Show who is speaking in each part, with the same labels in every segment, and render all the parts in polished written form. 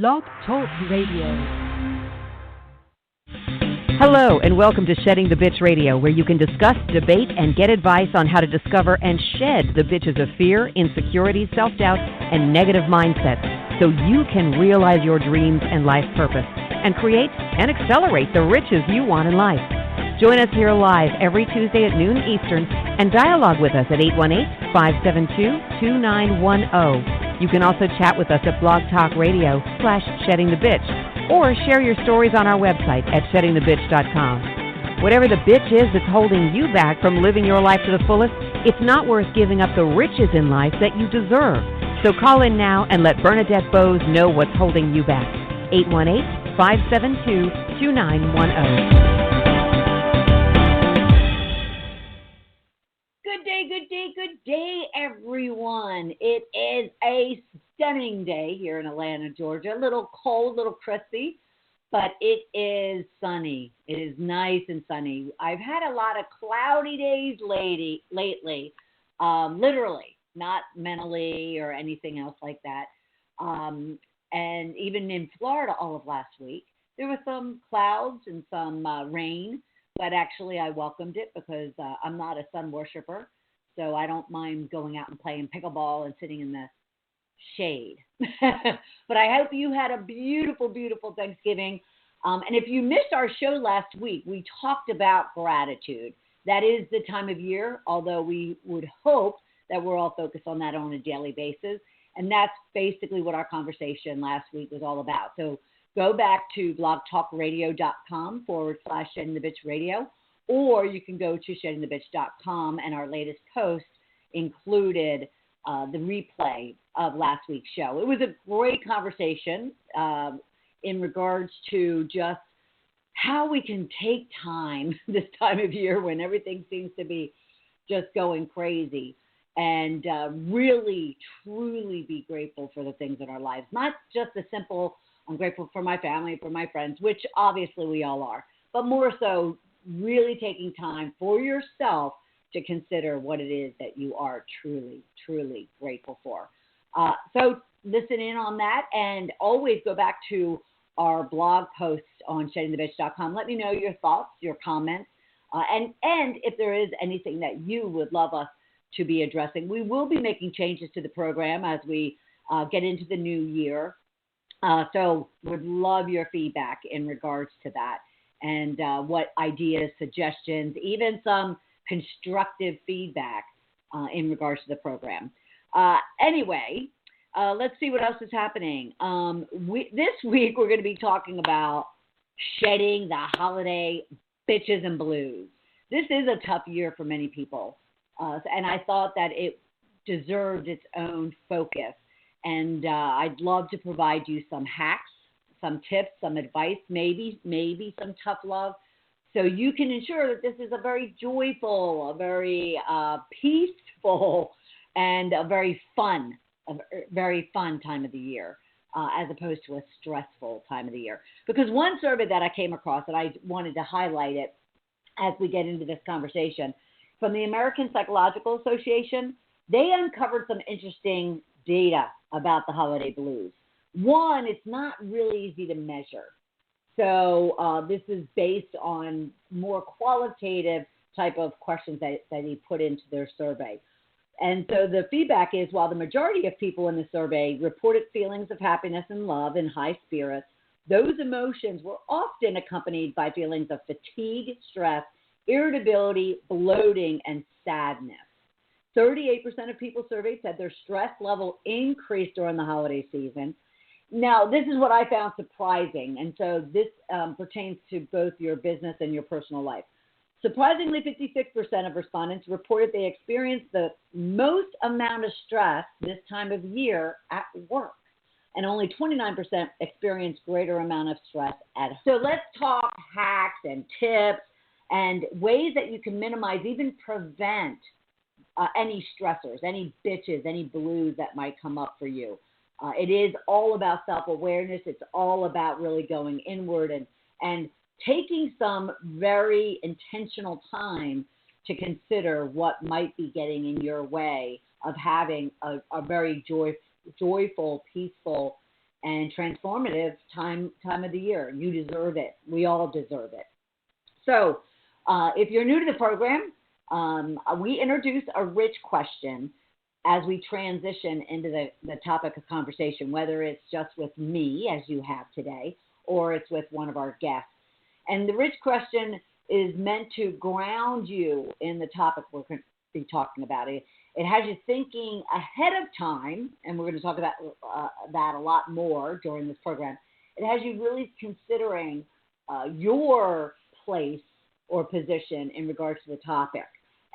Speaker 1: Blog Talk Radio.
Speaker 2: Hello, and welcome to Shedding the Bitch Radio, where you can discuss, debate, and get advice on how to discover and shed the bitches of fear, insecurity, self-doubt, and negative mindsets so you can realize your dreams and life purpose and create and accelerate the riches you want in life. Join us here live every Tuesday at noon Eastern and dialogue with us at 818-572-2910. You can also chat with us at Blog Talk Radio /SheddingTheBitch or share your stories on our website at SheddingTheBitch.com. Whatever the bitch is that's holding you back from living your life to the fullest, it's not worth giving up the riches in life that you deserve. So call in now and let Bernadette Boas know what's holding you back. 818-572-2910.
Speaker 3: Good day, everyone. It is a stunning day here in Atlanta, Georgia. A little cold, a little crispy, but it is sunny. It is nice and sunny. I've had a lot of cloudy days lately, literally, not mentally or anything else like that. And even in Florida all of last week, there were some clouds and some rain, but actually I welcomed it because I'm not a sun worshiper. So I don't mind going out and playing pickleball and sitting in the shade. But I hope you had a beautiful, beautiful Thanksgiving. And if you missed our show last week, we talked about gratitude. That is the time of year, although we would hope that we're all focused on that on a daily basis. And that's basically what our conversation last week was all about. So go back to blogtalkradio.com /SheddingTheBitchRadio. Or you can go to sheddingthebitch.com, and our latest post included the replay of last week's show. It was a great conversation in regards to just how we can take time this time of year when everything seems to be just going crazy and really, truly be grateful for the things in our lives. Not just the simple, I'm grateful for my family, for my friends, which obviously we all are, but more so really taking time for yourself to consider what it is that you are truly, truly grateful for. So listen in on that, and always go back to our blog posts on sheddingthebitch.com. Let me know your thoughts, your comments, and if there is anything that you would love us to be addressing. We will be making changes to the program as we get into the new year. So would love your feedback in regards to that. And what ideas, suggestions, even some constructive feedback in regards to the program. Anyway, let's see what else is happening. This week, we're going to be talking about shedding the holiday bitches and blues. This is a tough year for many people. And I thought that it deserved its own focus. And I'd love to provide you some hacks, some tips, some advice, maybe some tough love, so you can ensure that this is a very joyful, a very peaceful, and a very fun time of the year, as opposed to a stressful time of the year. Because one survey that I came across, and I wanted to highlight it as we get into this conversation, from the American Psychological Association, they uncovered some interesting data about the holiday blues. One, it's not really easy to measure. So this is based on more qualitative type of questions that he put into their survey. And so the feedback is, while the majority of people in the survey reported feelings of happiness and love and high spirits, those emotions were often accompanied by feelings of fatigue, stress, irritability, bloating, and sadness. 38% of people surveyed said their stress level increased during the holiday season. Now, this is what I found surprising, and so this pertains to both your business and your personal life. Surprisingly, 56% of respondents reported they experienced the most amount of stress this time of year at work, and only 29% experienced greater amount of stress at home. So let's talk hacks and tips and ways that you can minimize, even prevent any stressors, any bitches, any blues that might come up for you. It is all about self-awareness. It's all about really going inward and taking some very intentional time to consider what might be getting in your way of having a very joyful, peaceful, and transformative time of the year. You deserve it. We all deserve it. So if you're new to the program, we introduce a rich question as we transition into the topic of conversation, whether it's just with me, as you have today, or it's with one of our guests. And the rich question is meant to ground you in the topic we're going to be talking about. It has you thinking ahead of time, and we're going to talk about that a lot more during this program. It has you really considering your place or position in regards to the topic.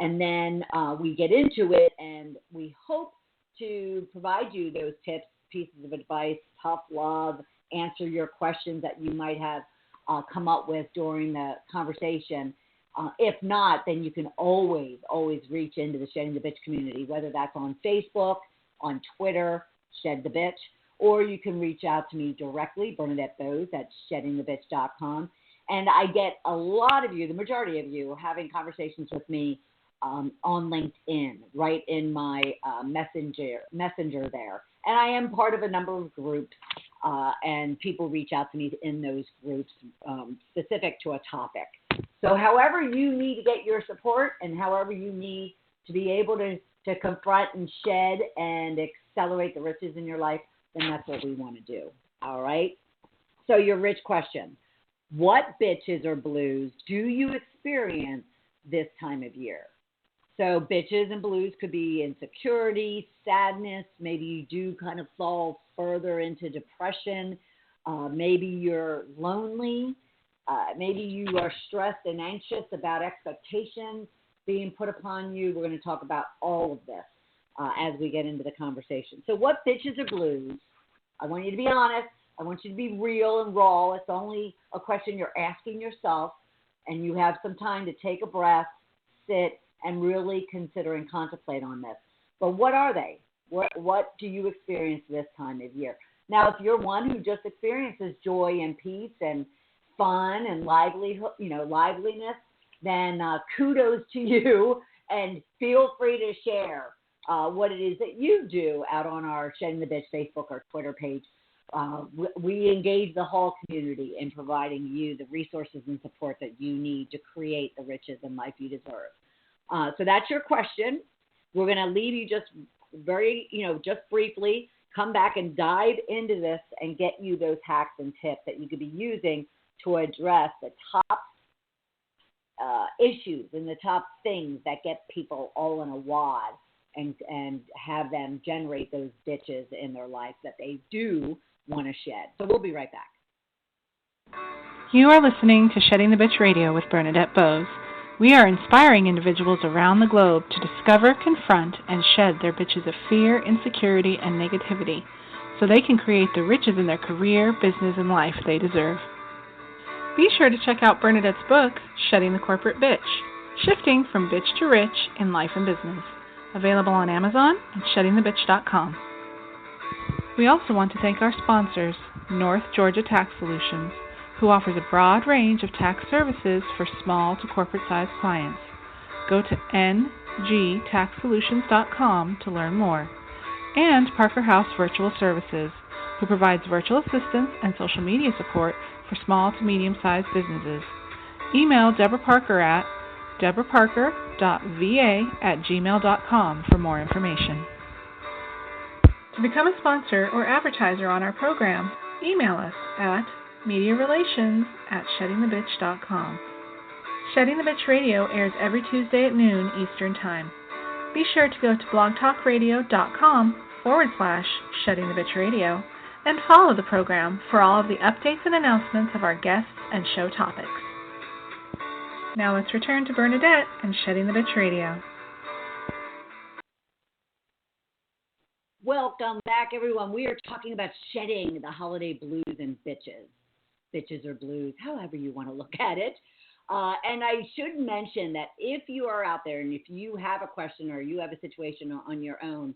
Speaker 3: And then we get into it, and we hope to provide you those tips, pieces of advice, tough love, answer your questions that you might have come up with during the conversation. If not, then you can always reach into the Shedding the Bitch community, whether that's on Facebook, on Twitter, Shed the Bitch, or you can reach out to me directly, Bernadette Boas at sheddingthebitch.com. And I get a lot of you, the majority of you, having conversations with me on LinkedIn, right in my messenger there. And I am part of a number of groups, and people reach out to me in those groups specific to a topic. So however you need to get your support and however you need to be able to confront and shed and accelerate the riches in your life, then that's what we want to do. All right? So your rich question. What bitches or blues do you experience this time of year? So bitches and blues could be insecurity, sadness. Maybe you do kind of fall further into depression. Maybe you're lonely. Maybe you are stressed and anxious about expectations being put upon you. We're going to talk about all of this as we get into the conversation. So what bitches or blues? I want you to be honest. I want you to be real and raw. It's only a question you're asking yourself, and you have some time to take a breath, sit, and really consider and contemplate on this. But what are they? What do you experience this time of year? Now, if you're one who just experiences joy and peace and fun and liveliness, then kudos to you, and feel free to share what it is that you do out on our Shedding the Bitch Facebook or Twitter page. We engage the whole community in providing you the resources and support that you need to create the riches and life you deserve. So that's your question. We're going to leave you just just briefly, come back and dive into this and get you those hacks and tips that you could be using to address the top issues and the top things that get people all in a wad and have them generate those bitches in their life that they do want to shed. So we'll be right back.
Speaker 1: You are listening to Shedding the Bitch Radio with Bernadette Boas. We are inspiring individuals around the globe to discover, confront, and shed their bitches of fear, insecurity, and negativity so they can create the riches in their career, business, and life they deserve. Be sure to check out Bernadette's book, Shedding the Corporate Bitch, Shifting from Bitch to Rich in Life and Business, available on Amazon and sheddingthebitch.com. We also want to thank our sponsors, North Georgia Tax Solutions, who offers a broad range of tax services for small to corporate-sized clients. Go to ngtaxsolutions.com to learn more. And Parker House Virtual Services, who provides virtual assistance and social media support for small to medium-sized businesses. Email Deborah Parker at deborahparker.va@gmail.com for more information. To become a sponsor or advertiser on our program, email us at mediarelations@sheddingthebitch.com. Shedding the Bitch Radio airs every Tuesday at noon Eastern Time. Be sure to go to blogtalkradio.com/Shedding the Bitch Radio and follow the program for all of the updates and announcements of our guests and show topics. Now let's return to Bernadette and Shedding the Bitch Radio.
Speaker 3: Welcome back, everyone. We are talking about shedding the holiday blues and bitches. Bitches or blues, however you want to look at it. And I should mention that if you are out there and if you have a question or you have a situation on your own,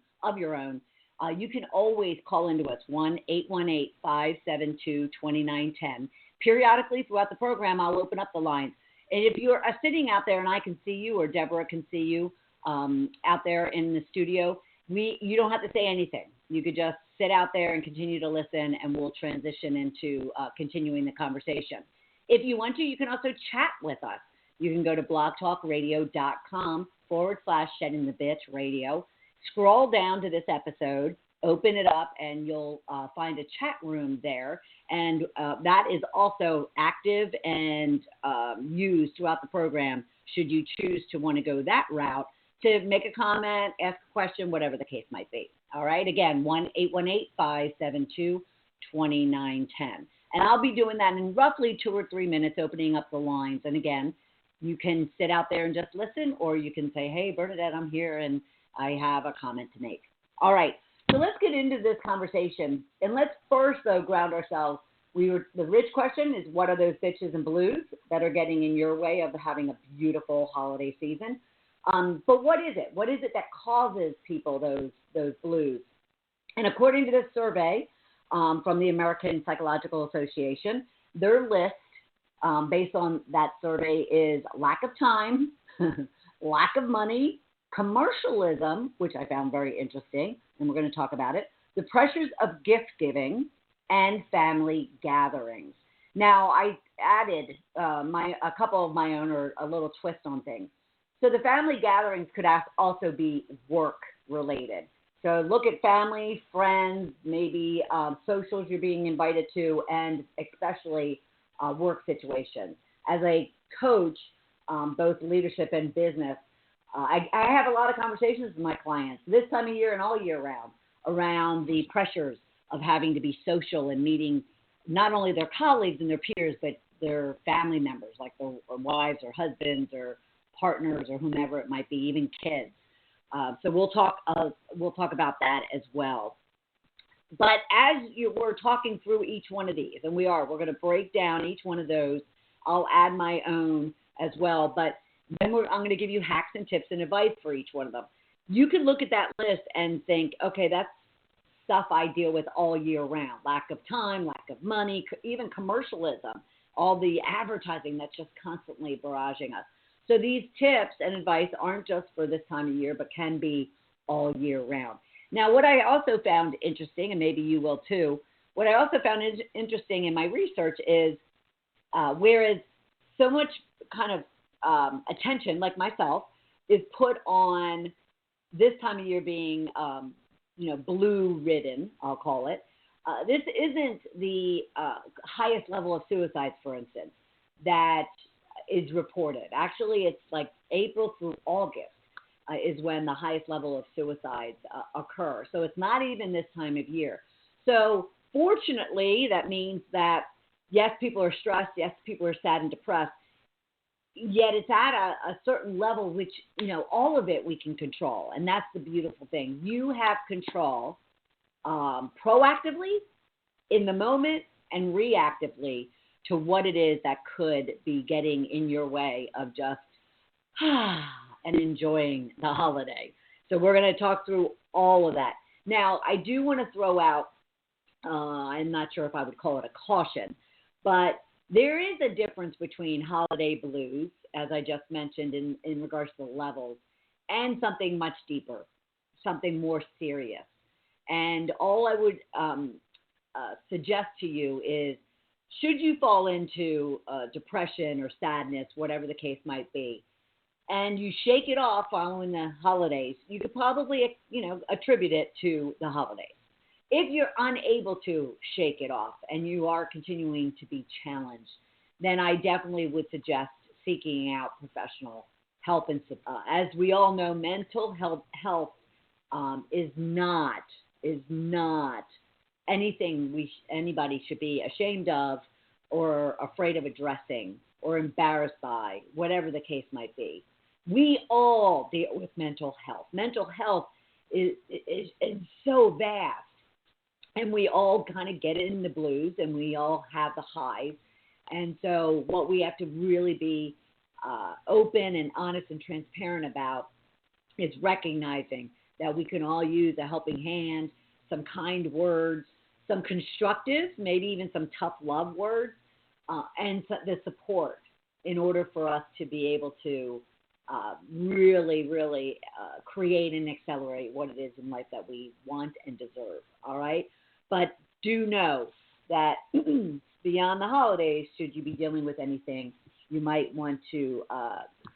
Speaker 3: you can always call into us, 1-818-572-2910. Periodically throughout the program, I'll open up the line. And if you're sitting out there and I can see you or Deborah can see you out there in the studio, You don't have to say anything. You could just sit out there and continue to listen, and we'll transition into continuing the conversation. If you want to, you can also chat with us. You can go to blogtalkradio.com/Shedding the Bitch Radio. Scroll down to this episode, open it up, and you'll find a chat room there. And that is also active and used throughout the program should you choose to want to go that route, to make a comment, ask a question, whatever the case might be. All right? Again, 1-818-572-2910. And I'll be doing that in roughly 2 or 3 minutes, opening up the lines. And again, you can sit out there and just listen, or you can say, hey, Bernadette, I'm here and I have a comment to make. All right. So let's get into this conversation. And let's first, though, ground ourselves. The rich question is, what are those bitches and blues that are getting in your way of having a beautiful holiday season? But what is it? What is it that causes people those blues? And according to this survey from the American Psychological Association, their list based on that survey is lack of time, lack of money, commercialism, which I found very interesting, and we're going to talk about it, the pressures of gift giving, and family gatherings. Now, I added a couple of my own, or a little twist on things. So the family gatherings could also be work related. So look at family, friends, maybe socials you're being invited to, and especially work situations. As a coach, both leadership and business, I have a lot of conversations with my clients this time of year and all year round around the pressures of having to be social and meeting not only their colleagues and their peers, but their family members, like their wives or husbands or partners or whomever it might be, even kids. So we'll talk about that as well. But as we're talking through each one of these, and we're going to break down each one of those. I'll add my own as well, but then I'm going to give you hacks and tips and advice for each one of them. You can look at that list and think, okay, that's stuff I deal with all year round. Lack of time, lack of money, even commercialism, all the advertising that's just constantly barraging us. So these tips and advice aren't just for this time of year, but can be all year round. Now, what I also found interesting, and maybe you will too, what I also found interesting in my research is whereas so much kind of attention, like myself, is put on this time of year being, blue-ridden, I'll call it. This isn't the highest level of suicides, for instance, that is reported. Actually, it's like April through August is when the highest level of suicides occur. So it's not even this time of year. So fortunately, that means that, yes, people are stressed. Yes, people are sad and depressed. Yet it's at a certain level, which, all of it we can control. And that's the beautiful thing. You have control proactively in the moment and reactively to what it is that could be getting in your way of just and enjoying the holiday. So we're going to talk through all of that. Now, I do want to throw out, I'm not sure if I would call it a caution, but there is a difference between holiday blues, as I just mentioned in regards to the levels, and something much deeper, something more serious. And all I would suggest to you is, should you fall into depression or sadness, whatever the case might be, and you shake it off following the holidays, you could probably, attribute it to the holidays. If you're unable to shake it off and you are continuing to be challenged, then I definitely would suggest seeking out professional help. And as we all know, mental health is not anything anybody should be ashamed of or afraid of addressing or embarrassed by, whatever the case might be. We all deal with mental health. Mental health is so vast. And we all kind of get in the blues, and we all have the highs. And so what we have to really be open and honest and transparent about is recognizing that we can all use a helping hand, some kind words, some constructive, maybe even some tough love words, and the support in order for us to be able to really, really create and accelerate what it is in life that we want and deserve, all right? But do know that beyond the holidays, should you be dealing with anything, you might want to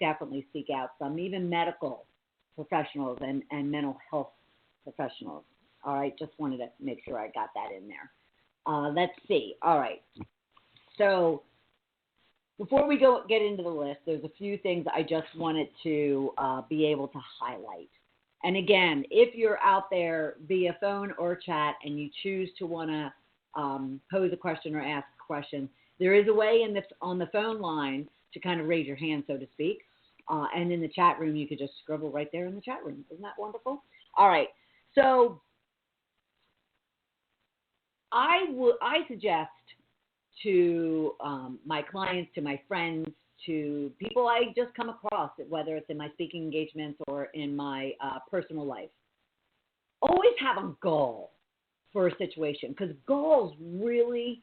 Speaker 3: definitely seek out some even medical professionals and mental health professionals. All right, just wanted to make sure I got that in there. Let's see. All right. So before we get into the list, there's a few things I just wanted to be able to highlight. And again, if you're out there via phone or chat and you choose to want to pose a question or ask a question, there is a way on the phone line to kind of raise your hand, so to speak. And in the chat room, you could just scribble right there in the chat room. Isn't that wonderful? All right. So I suggest to my clients, to my friends, to people I just come across, whether it's in my speaking engagements or in my personal life, always have a goal for a situation, because goals really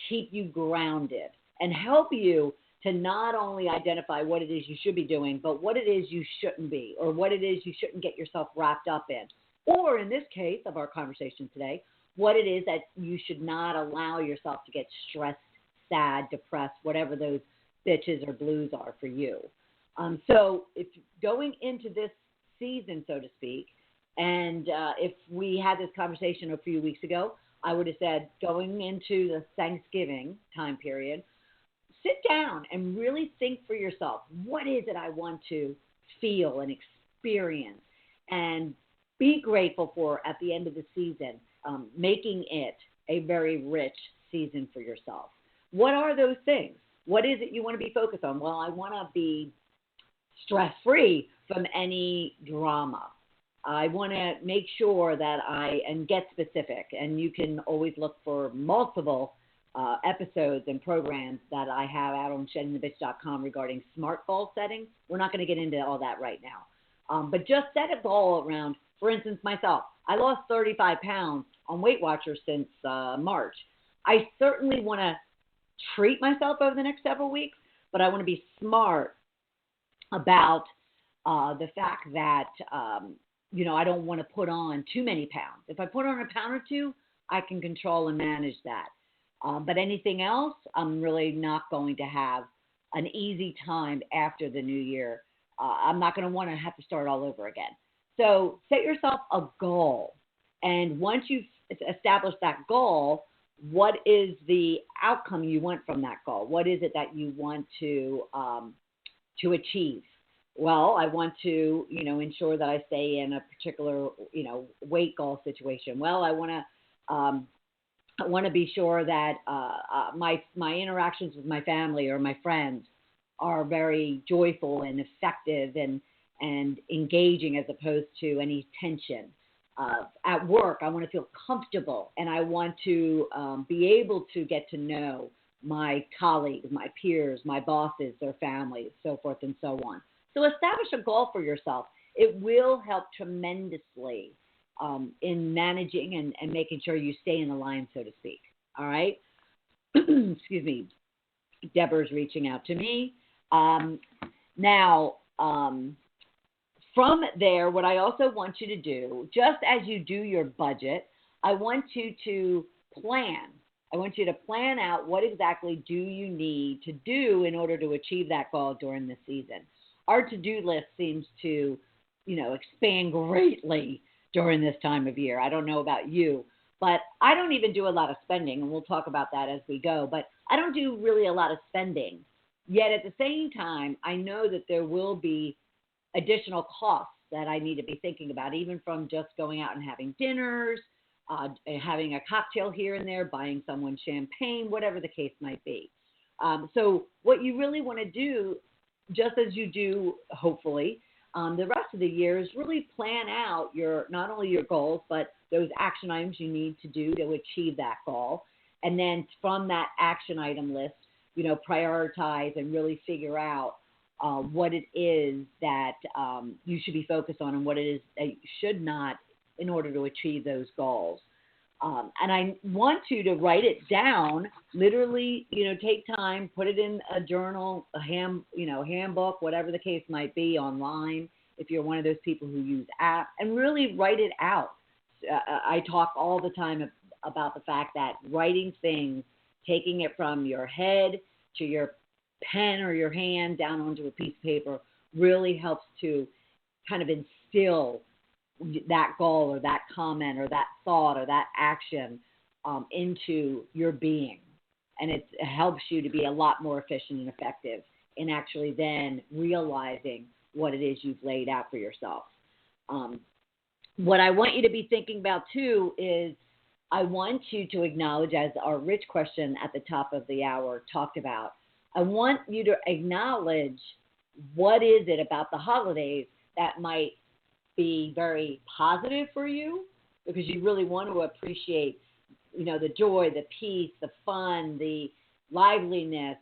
Speaker 3: keep you grounded and help you to not only identify what it is you should be doing, but what it is you shouldn't be, or what it is you shouldn't get yourself wrapped up in. Or in this case of our conversation today, what it is that you should not allow yourself to get stressed, sad, depressed, whatever those bitches or blues are for you. So if going into this season, so to speak, and if we had this conversation a few weeks ago, I would have said going into the Thanksgiving time period, sit down and really think for yourself, what is it I want to feel and experience and be grateful for at the end of the season, making it a very rich season for yourself. What are those things? What is it you want to be focused on? Well, I want to be stress-free from any drama. I want to make sure that and get specific, and you can always look for multiple episodes and programs that I have out on sheddingthebitch.com regarding SMART goal setting. We're not going to get into all that right now. But just set a goal around, for instance, myself. I lost 35 pounds on Weight Watchers since March. I certainly want to treat myself over the next several weeks, but I want to be smart about the fact that, I don't want to put on too many pounds. If I put on a pound or two, I can control and manage that. But anything else, I'm really not going to have an easy time after the new year. I'm not going to want to have to start all over again. So set yourself a goal. And once you've established that goal, what is the outcome you want from that goal? What is it that you want to achieve? Well, I want to, ensure that I stay in a particular, weight goal situation. Well, I want to be sure that my interactions with my family or my friends are very joyful and effective and engaging, as opposed to any tension. At work, I want to feel comfortable, and I want to be able to get to know my colleagues, my peers, my bosses, their families, so forth and so on. So establish a goal for yourself. It will help tremendously in managing and making sure you stay in the line, so to speak. All right? Excuse me. Deborah's reaching out to me. Now, from there, what I also want you to do, just as you do your budget, I want you to plan. I want you to plan out what exactly do you need to do in order to achieve that goal during the season. Our to-do list seems to, expand greatly during this time of year. I don't know about you, but I don't even do a lot of spending, and we'll talk about that as we go, but I don't do really a lot of spending. Yet at the same time, I know that there will be additional costs that I need to be thinking about, even from just going out and having dinners, having a cocktail here and there, buying someone champagne, whatever the case might be. So what you really want to do, just as you do, hopefully, the rest of the year, is really plan out not only your goals, but those action items you need to do to achieve that goal. And then from that action item list, prioritize and really figure out what it is that you should be focused on and what it is that you should not in order to achieve those goals. And I want you to write it down, literally, take time, put it in a journal, a handbook, whatever the case might be, online, if you're one of those people who use apps, and really write it out. I talk all the time about the fact that writing things, taking it from your head to your pen or your hand down onto a piece of paper, really helps to kind of instill that goal or that comment or that thought or that action into your being. And it helps you to be a lot more efficient and effective in actually then realizing what it is you've laid out for yourself. What I want you to be thinking about too is I want you to acknowledge, as our rich question at the top of the hour talked about, I want you to acknowledge what is it about the holidays that might be very positive for you, because you really want to appreciate, the joy, the peace, the fun, the liveliness,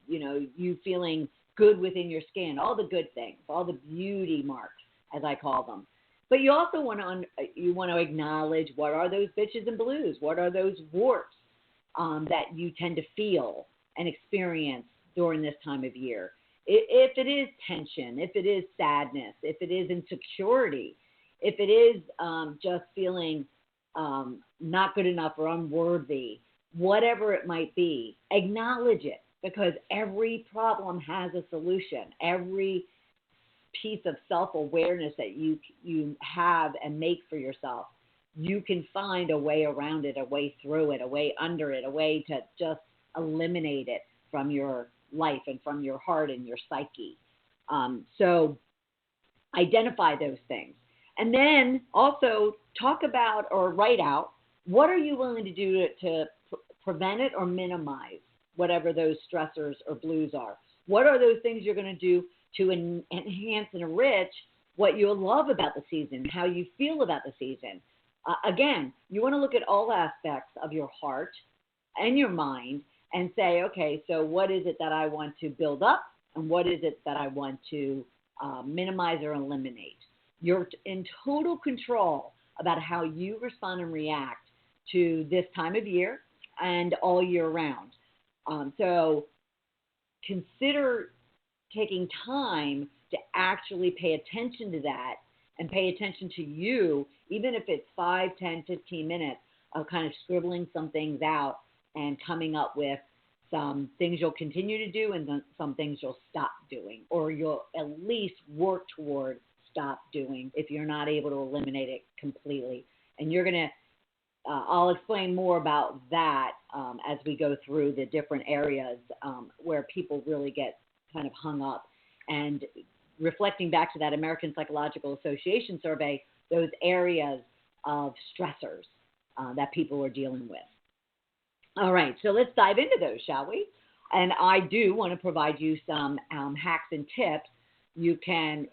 Speaker 3: you feeling good within your skin, all the good things, all the beauty marks, as I call them. But you also want to acknowledge what are those bitches and blues, what are those warts that you tend to feel and experience during this time of year. If it is tension, if it is sadness, if it is insecurity, if it is just feeling not good enough or unworthy, whatever it might be, acknowledge it, because every problem has a solution. Every piece of self-awareness that you have and make for yourself, you can find a way around it, a way through it, a way under it, a way to just eliminate it from your life and from your heart and your psyche. So identify those things. And then also talk about or write out, what are you willing to do to prevent it or minimize whatever those stressors or blues are? What are those things you're going to do to enhance and enrich what you love about the season, how you feel about the season? Again, you want to look at all aspects of your heart and your mind and say, okay, so what is it that I want to build up, and what is it that I want to minimize or eliminate? You're in total control about how you respond and react to this time of year and all year round. So consider taking time to actually pay attention to that and pay attention to you, even if it's 5, 10, 15 minutes of kind of scribbling some things out and coming up with some things you'll continue to do and then some things you'll stop doing, or you'll at least work toward stop doing if you're not able to eliminate it completely. And you're going to, I'll explain more about that as we go through the different areas where people really get kind of hung up. And reflecting back to that American Psychological Association survey, those areas of stressors that people are dealing with. All right, so let's dive into those, shall we? And I do want to provide you some hacks and tips. You can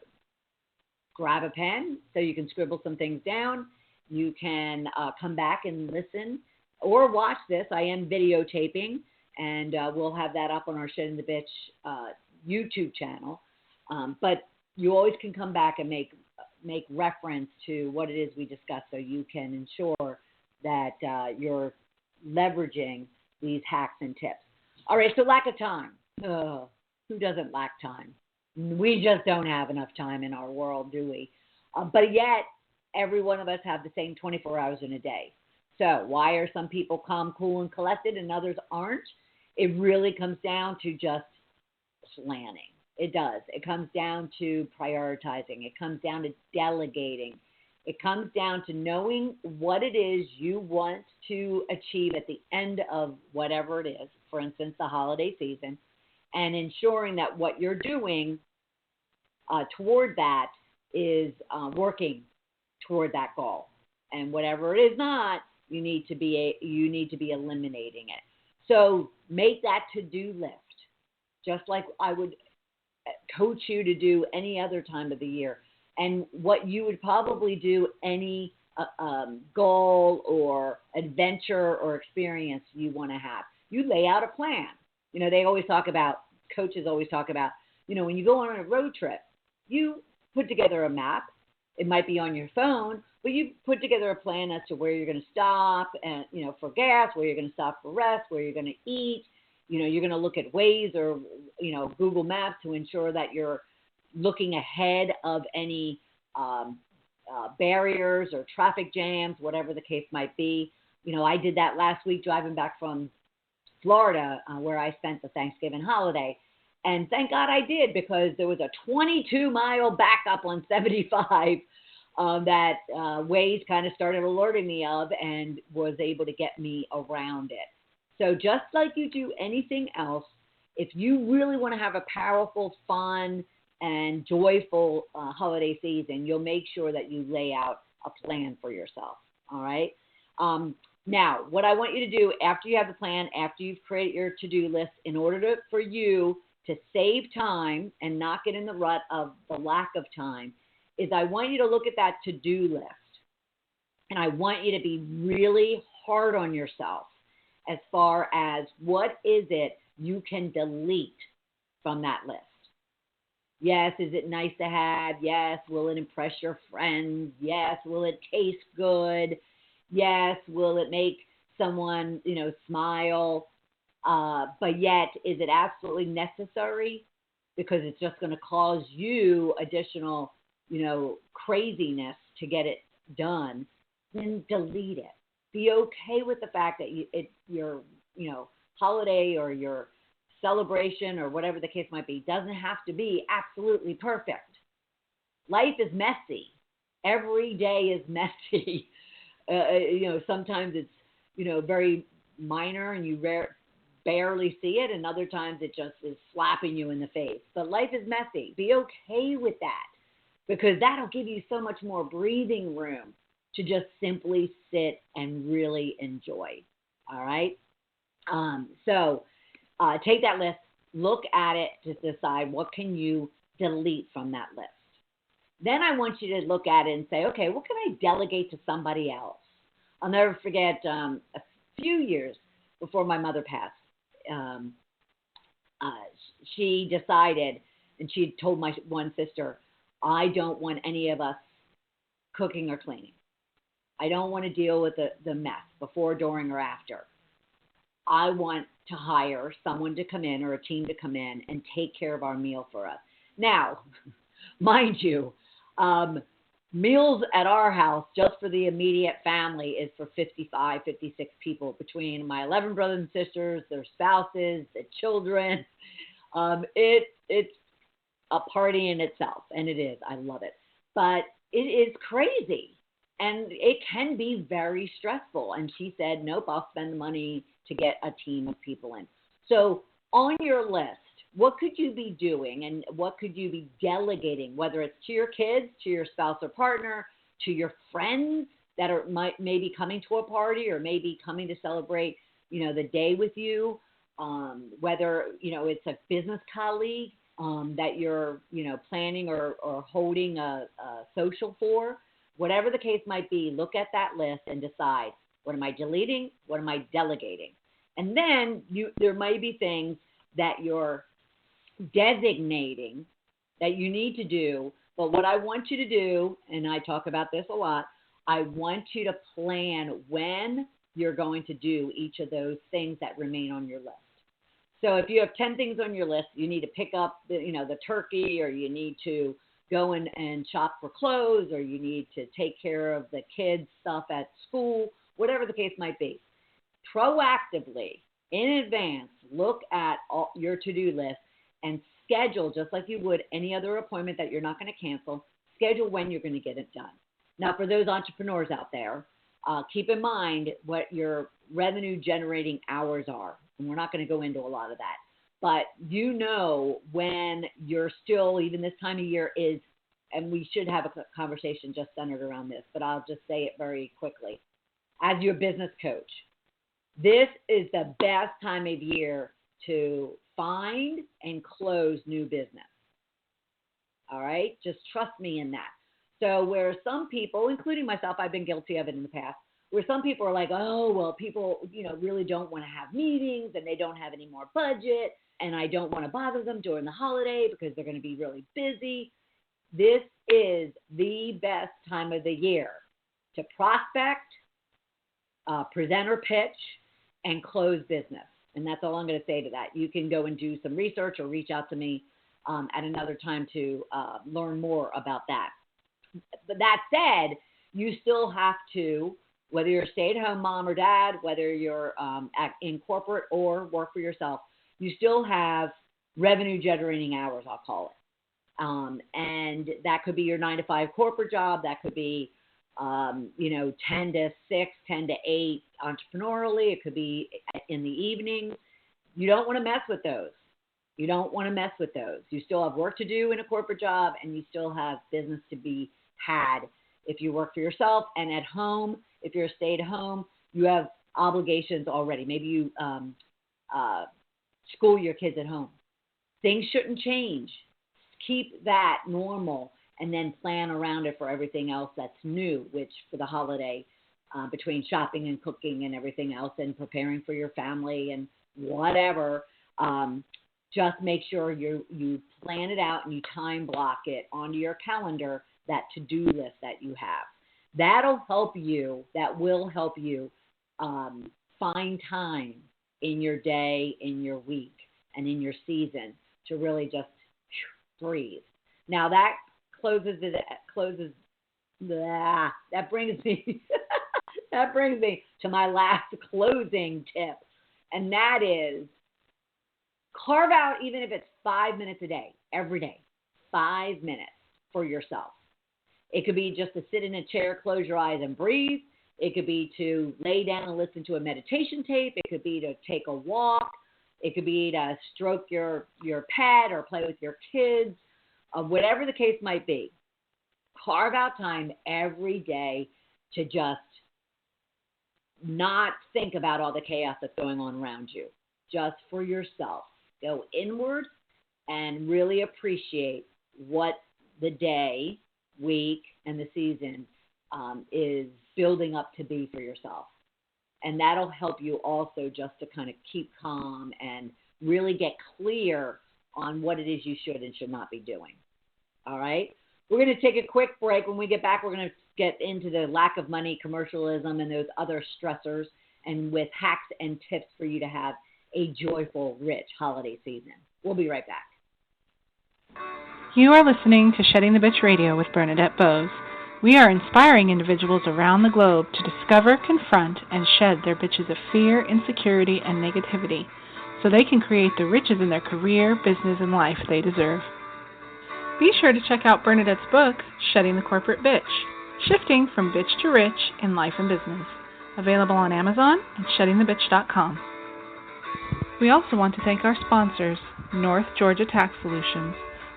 Speaker 3: grab a pen so you can scribble some things down. You can come back and listen or watch this. I am videotaping, and we'll have that up on our Shedding the Bitch YouTube channel. But you always can come back and make reference to what it is we discussed, so you can ensure that you're leveraging these hacks and tips. All right, so lack of time. Who doesn't lack time? We just don't have enough time in our world, do we? But yet, every one of us have the same 24 hours in a day. So why are some people calm, cool, and collected and others aren't? It really comes down to just planning. It does. It comes down to prioritizing. It comes down to delegating. It comes down to knowing what it is you want to achieve at the end of whatever it is, for instance, the holiday season, and ensuring that what you're doing toward that is working toward that goal. And whatever it is not, you need to be eliminating it. So make that to-do list, just like I would coach you to do any other time of the year. And what you would probably do any goal or adventure or experience you want to have. You lay out a plan. They always talk about, coaches always talk about, when you go on a road trip, you put together a map. It might be on your phone, but you put together a plan as to where you're going to stop and, for gas, where you're going to stop for rest, where you're going to eat. You're going to look at Waze or, Google Maps to ensure that you're looking ahead of any barriers or traffic jams, whatever the case might be. I did that last week driving back from Florida, where I spent the Thanksgiving holiday. And thank God I did, because there was a 22-mile backup on 75 that Waze kind of started alerting me of and was able to get me around it. So just like you do anything else, if you really want to have a powerful, fun, and joyful holiday season, you'll make sure that you lay out a plan for yourself, all right? Now, what I want you to do after you have the plan, after you've created your to-do list, in order for you to save time and not get in the rut of the lack of time, is I want you to look at that to-do list. And I want you to be really hard on yourself as far as what is it you can delete from that list. Yes, is it nice to have? Yes, will it impress your friends? Yes, will it taste good? Yes, will it make someone, smile? But yet, is it absolutely necessary? Because it's just going to cause you additional, craziness to get it done. Then delete it. Be okay with the fact that your, holiday or your celebration or whatever the case might be doesn't have to be absolutely perfect. Life is messy. Every day is messy. Sometimes it's, very minor and you barely see it, and other times it just is slapping you in the face. But life is messy. Be okay with that, because that'll give you so much more breathing room to just simply sit and really enjoy. All right? So take that list, look at it to decide what can you delete from that list. Then I want you to look at it and say, okay, what can I delegate to somebody else? I'll never forget a few years before my mother passed, she decided, and she told my one sister, I don't want any of us cooking or cleaning. I don't want to deal with the mess before, during, or after. I want to hire someone to come in or a team to come in and take care of our meal for us. Now, mind you, meals at our house just for the immediate family is for 55, 56 people between my 11 brothers and sisters, their spouses, the children. It's a party in itself, and it is. I love it. But it is crazy, and it can be very stressful. And she said, nope, I'll spend the money to get a team of people in. So on your list, what could you be doing and what could you be delegating, whether it's to your kids, to your spouse or partner, to your friends that are maybe coming to a party or maybe coming to celebrate, the day with you, whether, it's a business colleague that you're, planning or holding a social for, whatever the case might be, look at that list and decide, what am I deleting? What am I delegating? And then there might be things that you're designating that you need to do. But what I want you to do, and I talk about this a lot, I want you to plan when you're going to do each of those things that remain on your list. So if you have 10 things on your list, you need to pick up the turkey, or you need to go and shop for clothes, or you need to take care of the kids' stuff at school, whatever the case might be. Proactively, in advance, look at your to-do list and schedule, just like you would any other appointment that you're not going to cancel, schedule when you're going to get it done. Now, for those entrepreneurs out there, keep in mind what your revenue-generating hours are. And we're not going to go into a lot of that. But when you're still, even this time of year is, and we should have a conversation just centered around this, but I'll just say it very quickly. As your business coach, this is the best time of year to find and close new business. All right? Just trust me in that. So where some people, including myself, I've been guilty of it in the past, where some people are like, oh, well, people, really don't want to have meetings and they don't have any more budget and I don't want to bother them during the holiday because they're going to be really busy. This is the best time of the year to prospect, present or pitch, and close business. And that's all I'm going to say to that. You can go and do some research or reach out to me at another time to learn more about that. But that said, you still have to, whether you're a stay-at-home mom or dad, whether you're in corporate or work for yourself, you still have revenue-generating hours, I'll call it. And that could be your 9-to-5 corporate job. That could be 10 to 6, 10 to 8 entrepreneurially. It could be in the evenings. You don't want to mess with those. You still have work to do in a corporate job, and you still have business to be had if you work for yourself. And at home, if you're a stay-at-home, you have obligations already. Maybe you school your kids at home. Things shouldn't change. Keep that normal, and then plan around it for everything else that's new, which for the holiday, between shopping and cooking and everything else and preparing for your family and whatever, just make sure you plan it out and you time block it onto your calendar, that to-do list that you have. That will help you find time in your day, in your week, and in your season to really just breathe. Now that that brings me to my last closing tip, and that is carve out, even if it's 5 minutes a day, every day, 5 minutes for yourself. It could be just to sit in a chair, close your eyes and breathe. It could be to lay down and listen to a meditation tape. It could be to take a walk. It could be to stroke your pet or play with your kids, whatever the case might be. Carve out time every day to just not think about all the chaos that's going on around you, just for yourself. Go inward and really appreciate what the day, week, and the season is building up to be for yourself. And that'll help you also just to kind of keep calm and really get clear on what it is you should and should not be doing. All right? We're going to take a quick break. When we get back, we're going to get into the lack of money, commercialism, and those other stressors, and with hacks and tips for you to have a joyful, rich holiday season. We'll be right back.
Speaker 1: You are listening to Shedding the Bitch Radio with Bernadette Boas. We are inspiring individuals around the globe to discover, confront, and shed their bitches of fear, insecurity, and negativity so they can create the riches in their career, business, and life they deserve. Be sure to check out Bernadette's book, Shedding the Corporate Bitch, Shifting from Bitch to Rich in Life and Business, available on Amazon and sheddingthebitch.com. We also want to thank our sponsors, North Georgia Tax Solutions,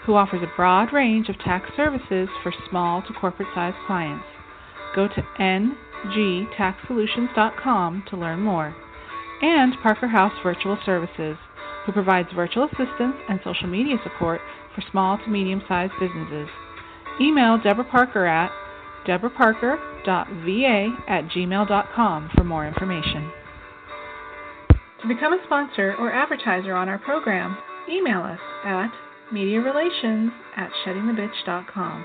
Speaker 1: who offers a broad range of tax services for small to corporate-sized clients. Go to ngtaxsolutions.com to learn more. And Parker House Virtual Services, who provides virtual assistance and social media support for small to medium-sized businesses. Email Deborah Parker at deborahparker.va@gmail.com for more information. To become a sponsor or advertiser on our program, email us at mediarelations@sheddingthebitch.com.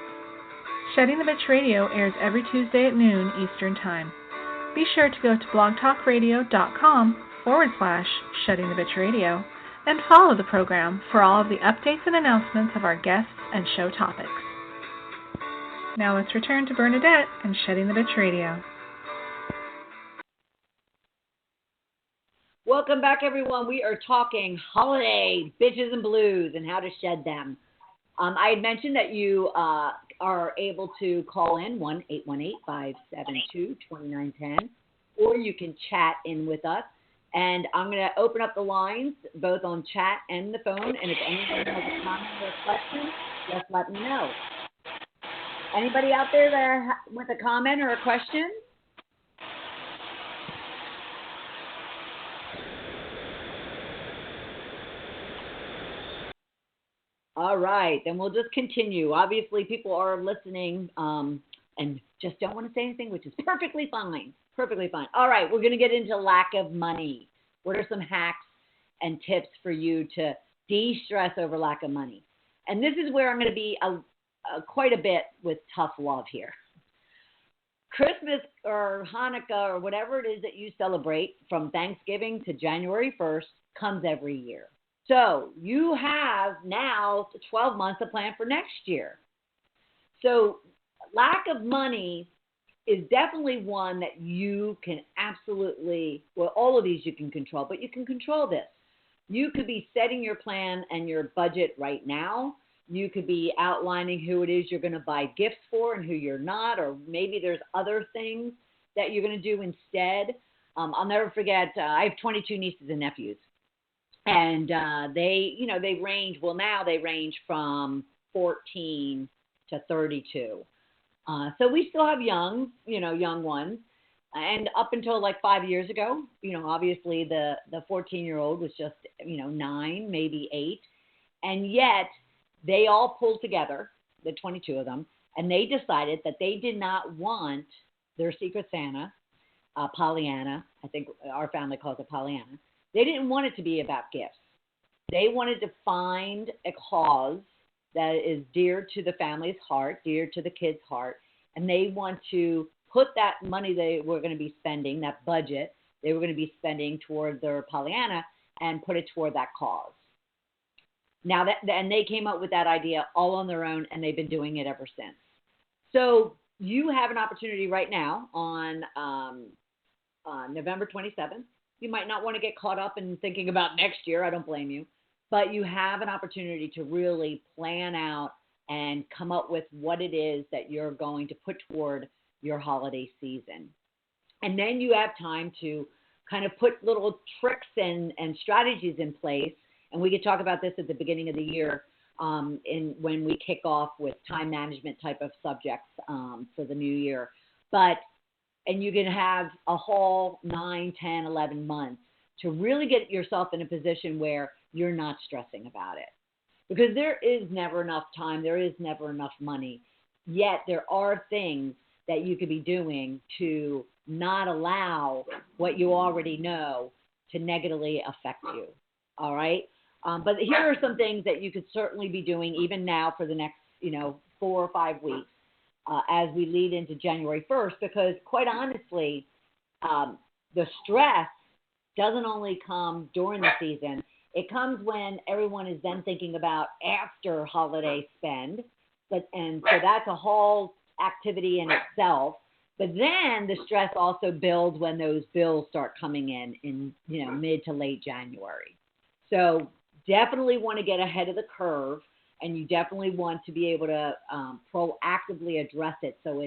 Speaker 1: Shedding the Bitch Radio airs every Tuesday at noon Eastern Time. Be sure to go to blogtalkradio.com/Shedding the Bitch Radio and follow the program for all of the updates and announcements of our guests and show topics. Now let's return to Bernadette and Shedding the Bitch Radio.
Speaker 3: Welcome back, everyone. We are talking holiday bitches and blues and how to shed them. I had mentioned that you are able to call in 1-818-572-2910, or you can chat in with us. And I'm going to open up the lines, both on chat and the phone. And if anyone has a comment or a question, just let me know. Anybody out there with a comment or a question? All right, then we'll just continue. Obviously, people are listening and just don't want to say anything, which is perfectly fine. Perfectly fine. All right, we're going to get into lack of money. What are some hacks and tips for you to de-stress over lack of money? And this is where I'm going to be quite a bit with tough love here. Christmas or Hanukkah or whatever it is that you celebrate from Thanksgiving to January 1st comes every year. So you have now 12 months to plan for next year. So lack of money is definitely one that you can absolutely, well, all of these you can control, but you can control this. You could be setting your plan and your budget right now. You could be outlining who it is you're going to buy gifts for and who you're not, or maybe there's other things that you're going to do instead. I'll never forget, I have 22 nieces and nephews, and they range, well, now they range from 14 to 32. So we still have young ones. And up until like 5 years ago, obviously the 14-year-old was just, 9, maybe 8. And yet they all pulled together, the 22 of them, and they decided that they did not want their Secret Santa, Pollyanna, I think our family calls it Pollyanna. They didn't want it to be about gifts. They wanted to find a cause that is dear to the family's heart, dear to the kids' heart, and they want to put that money they were going to be spending, that budget they were going to be spending toward their Pollyanna, and put it toward that cause. Now, and they came up with that idea all on their own, and they've been doing it ever since. So you have an opportunity right now on November 27th. You might not want to get caught up in thinking about next year. I don't blame you. But you have an opportunity to really plan out and come up with what it is that you're going to put toward your holiday season. And then you have time to kind of put little tricks and strategies in place. And we could talk about this at the beginning of the year when we kick off with time management type of subjects for the new year. And you can have a whole 9, 10, 11 months to really get yourself in a position where you're not stressing about it. Because there is never enough time, there is never enough money, yet there are things that you could be doing to not allow what you already know to negatively affect you, all right? But here are some things that you could certainly be doing even now for the next, 4 or 5 weeks as we lead into January 1st, because quite honestly, the stress doesn't only come during the season. It comes when everyone is then thinking about after holiday spend, so that's a whole activity in itself. But then the stress also builds when those bills start coming in mid to late January. So definitely want to get ahead of the curve, and you definitely want to be able to proactively address it so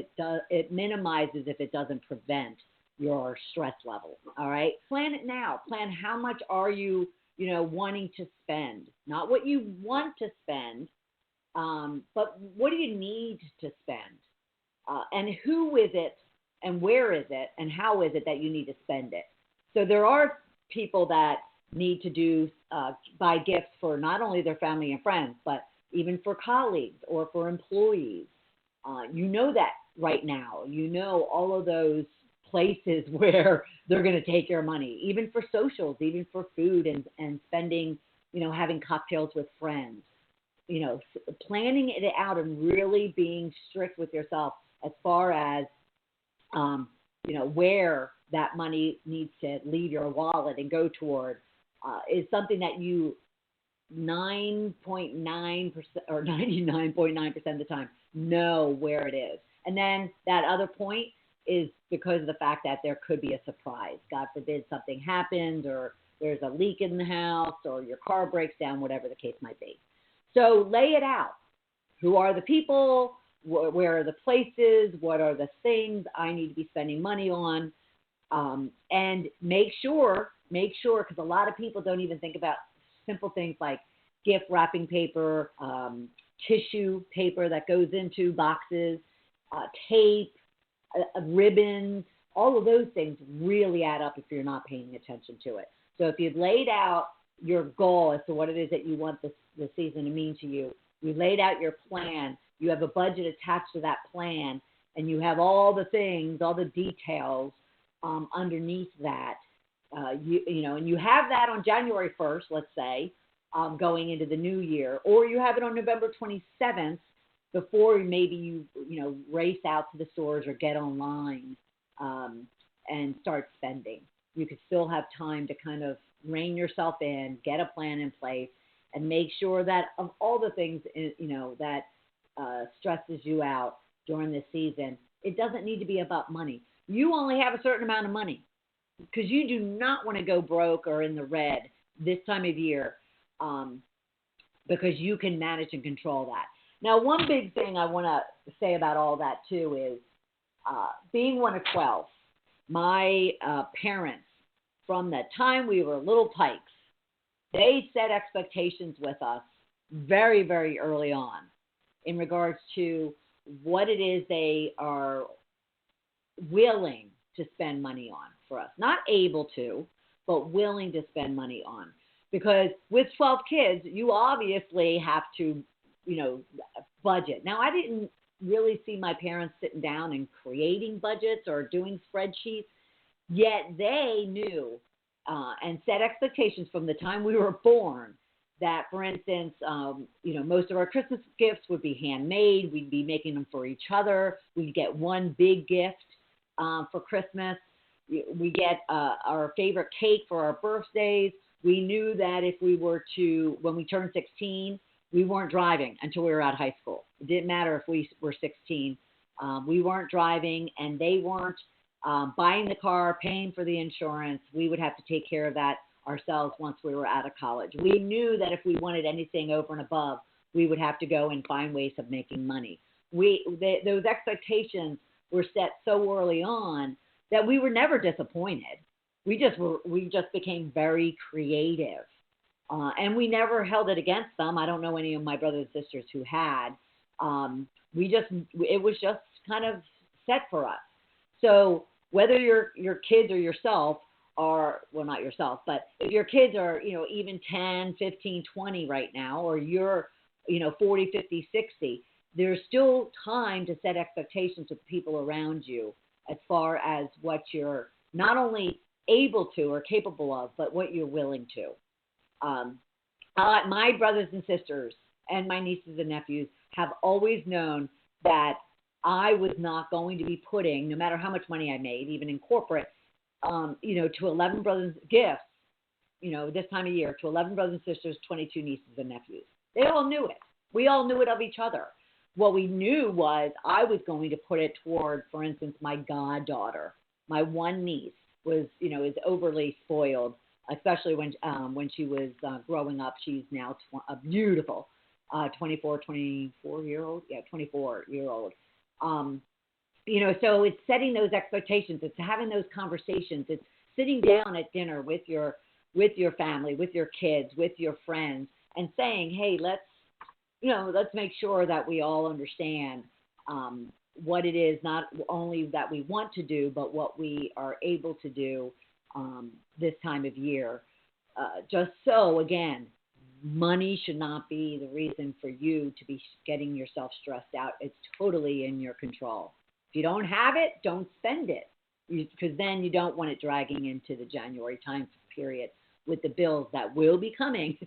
Speaker 3: it minimizes if it doesn't prevent your stress level. All right, plan it now. Plan how much are you wanting to spend, not what you want to spend, but what do you need to spend, and who is it, and where is it, and how is it that you need to spend it. So there are people that need to buy gifts for not only their family and friends, but even for colleagues or for employees. That right now, all of those places where they're going to take your money, even for socials, even for food and spending, having cocktails with friends, planning it out and really being strict with yourself as far as, where that money needs to leave your wallet and go toward is something that you 9.9% or 99.9% of the time know where it is. And then that other point is because of the fact that there could be a surprise. God forbid something happens, or there's a leak in the house, or your car breaks down, whatever the case might be. So lay it out. Who are the people? Where are the places? What are the things I need to be spending money on? And make sure, because a lot of people don't even think about simple things like gift wrapping paper, tissue paper that goes into boxes, tape, ribbons. All of those things really add up if you're not paying attention to it. So if you've laid out your goal as to what it is that you want the season to mean to you, you laid out your plan, you have a budget attached to that plan, and you have all the things, all the details underneath that, and you have that on January 1st, let's say, going into the new year, or you have it on November 27th, before maybe you race out to the stores or get online and start spending. You could still have time to kind of rein yourself in, get a plan in place, and make sure that of all the things that stresses you out during this season, it doesn't need to be about money. You only have a certain amount of money because you do not want to go broke or in the red this time of year because you can manage and control that. Now, one big thing I want to say about all that, too, is being one of 12, my parents, from the time we were little tykes, they set expectations with us very, very early on in regards to what it is they are willing to spend money on for us. Not able to, but willing to spend money on. Because with 12 kids, you obviously have to, budget. Now, I didn't really see my parents sitting down and creating budgets or doing spreadsheets, yet they knew and set expectations from the time we were born that, for instance, most of our Christmas gifts would be handmade. We'd be making them for each other. We'd get one big gift for Christmas. We get our favorite cake for our birthdays. We knew that if we were when we turned 16, we weren't driving until we were out of high school. It didn't matter if we were 16. We weren't driving, and they weren't buying the car, paying for the insurance. We would have to take care of that ourselves once we were out of college. We knew that if we wanted anything over and above, we would have to go and find ways of making money. Those expectations were set so early on that we were never disappointed. We just became very creative. And we never held it against them. I don't know any of my brothers and sisters who had. It was just kind of set for us. So whether your kids or yourself are, well, not yourself, but if your kids are, even 10, 15, 20 right now, or you're, 40, 50, 60, there's still time to set expectations with people around you as far as what you're not only able to or capable of, but what you're willing to. My brothers and sisters and my nieces and nephews have always known that I was not going to be putting, no matter how much money I made, even in corporate, to 11 brothers gifts, this time of year, to 11 brothers and sisters, 22 nieces and nephews. They all knew it. We all knew it of each other. What we knew was I was going to put it toward, for instance, my goddaughter. My one niece was, is overly spoiled, especially when she was growing up. She's now a beautiful 24-year-old. Yeah, 24-year-old. So it's setting those expectations. It's having those conversations. It's sitting down at dinner with your family, with your kids, with your friends, and saying, hey, let's make sure that we all understand what it is, not only that we want to do, but what we are able to do this time of year. Just so, again, money should not be the reason for you to be getting yourself stressed out. It's totally in your control. If you don't have it, don't spend it, because then you don't want it dragging into the January time period with the bills that will be coming,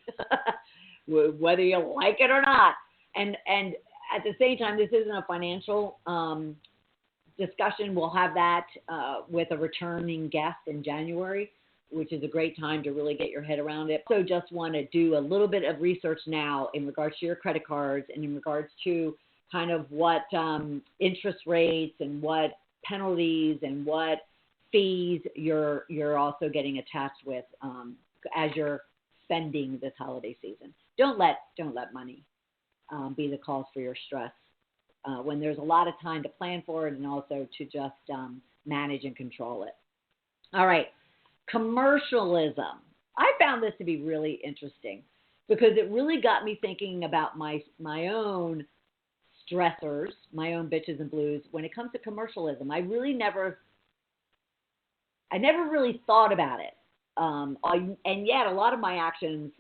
Speaker 3: whether you like it or not. And at the same time, this isn't a financial discussion. We'll have that with a returning guest in January, which is a great time to really get your head around it. So just want to do a little bit of research now in regards to your credit cards and in regards to kind of what interest rates and what penalties and what fees you're also getting attached with as you're spending this holiday season. Don't let money be the cause for your stress when there's a lot of time to plan for it and also to just manage and control it. All right. Commercialism. I found this to be really interesting because it really got me thinking about my own stressors, my own bitches and blues when it comes to commercialism. I never really thought about it. And yet a lot of my actions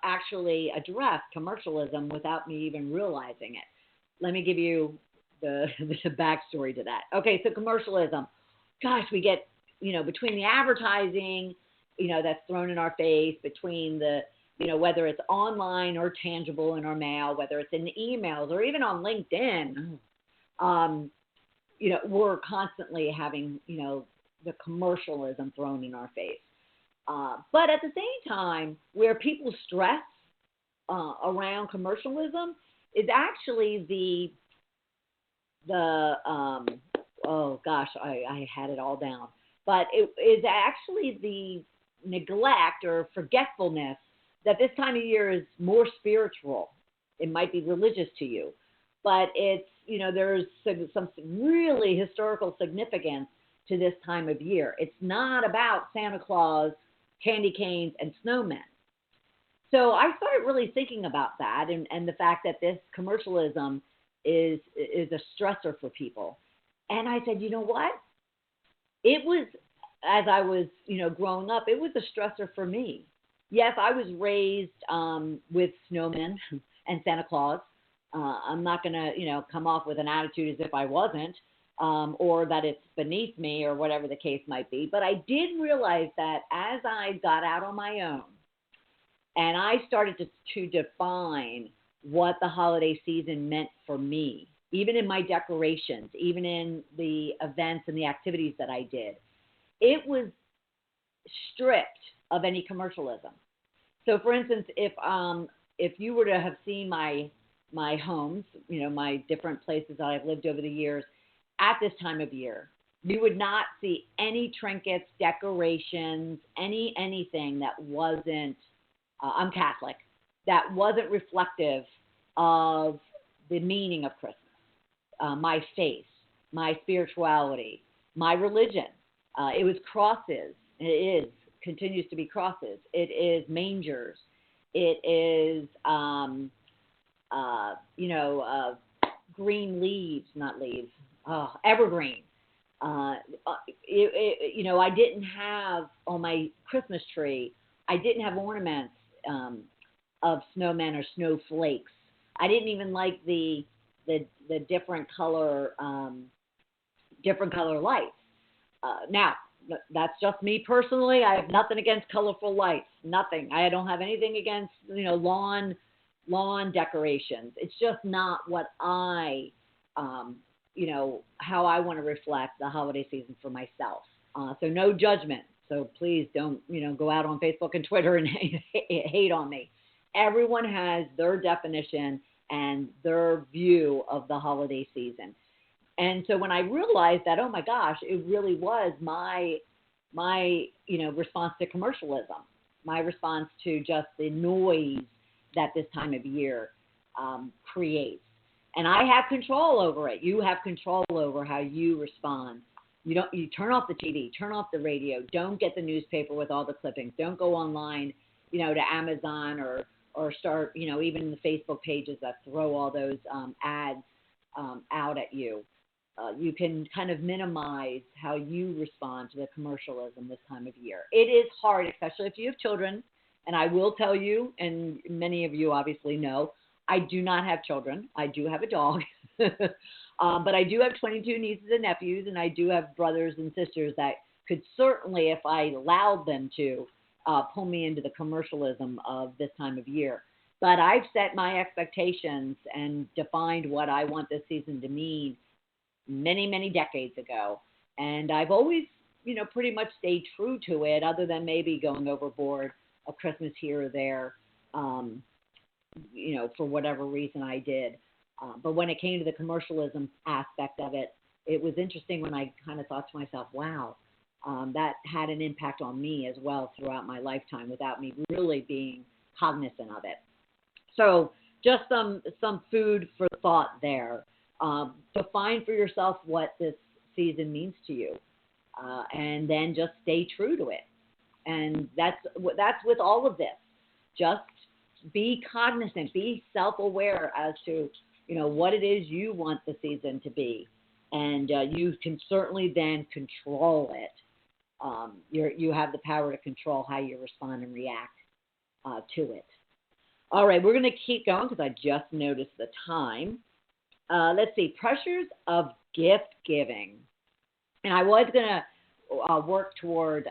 Speaker 3: actually address commercialism without me even realizing it. Let me give you the backstory to that. Okay, so commercialism. Gosh, we get, between the advertising, that's thrown in our face, between the whether it's online or tangible in our mail, whether it's in emails or even on LinkedIn, we're constantly having, the commercialism thrown in our face. But at the same time, where people stress around commercialism is actually I had it all down. But it is actually the neglect or forgetfulness that this time of year is more spiritual. It might be religious to you, but it's, there's some really historical significance to this time of year. It's not about Santa Claus, candy canes, and snowmen. So I started really thinking about that and the fact that this commercialism is a stressor for people. And I said, you know what? It was, as I was, growing up, it was a stressor for me. Yes, I was raised with snowmen and Santa Claus. I'm not going to, come off with an attitude as if I wasn't, or that it's beneath me or whatever the case might be. But I did realize that as I got out on my own and I started to define what the holiday season meant for me, even in my decorations, even in the events and the activities that I did, it was stripped of any commercialism. So, for instance, if you were to have seen my homes, my different places that I've lived over the years, at this time of year, you would not see any trinkets, decorations, anything that wasn't, I'm Catholic, that wasn't reflective of the meaning of Christmas, my faith, my spirituality, my religion. It was crosses. It continues to be crosses. It is mangers. It is, green leaves, not leaves, evergreen. I didn't have on my Christmas tree, I didn't have ornaments of snowmen or snowflakes. I didn't even like the different color lights. Now, that's just me personally. I have nothing against colorful lights. Nothing. I don't have anything against lawn decorations. It's just not what I how I want to reflect the holiday season for myself. So no judgment. So please don't go out on Facebook and Twitter and hate on me. Everyone has their definition and their view of the holiday season. And so when I realized that, oh my gosh, it really was my response to commercialism, my response to just the noise that this time of year creates. And I have control over it. You have control over how you respond. You turn off the TV, turn off the radio, don't get the newspaper with all the clippings, don't go online, to Amazon or start, even the Facebook pages that throw all those ads out at you. You can kind of minimize how you respond to the commercialism this time of year. It is hard, especially if you have children. And I will tell you, and many of you obviously know, I do not have children. I do have a dog. But I do have 22 nieces and nephews, and I do have brothers and sisters that could certainly, if I allowed them to, pull me into the commercialism of this time of year. But I've set my expectations and defined what I want this season to mean many, many decades ago. And I've always, pretty much stayed true to it, other than maybe going overboard a Christmas here or there, for whatever reason I did. But when it came to the commercialism aspect of it, it was interesting when I kind of thought to myself, wow, that had an impact on me as well throughout my lifetime without me really being cognizant of it. So just some food for thought there. Define for yourself what this season means to you, and then just stay true to it. And that's with all of this. Just be cognizant, be self-aware as to what it is you want the season to be, and you can certainly then control it. You have the power to control how you respond and react to it. All right, we're going to keep going because I just noticed the time. Let's see, pressures of gift giving. And I was going to work toward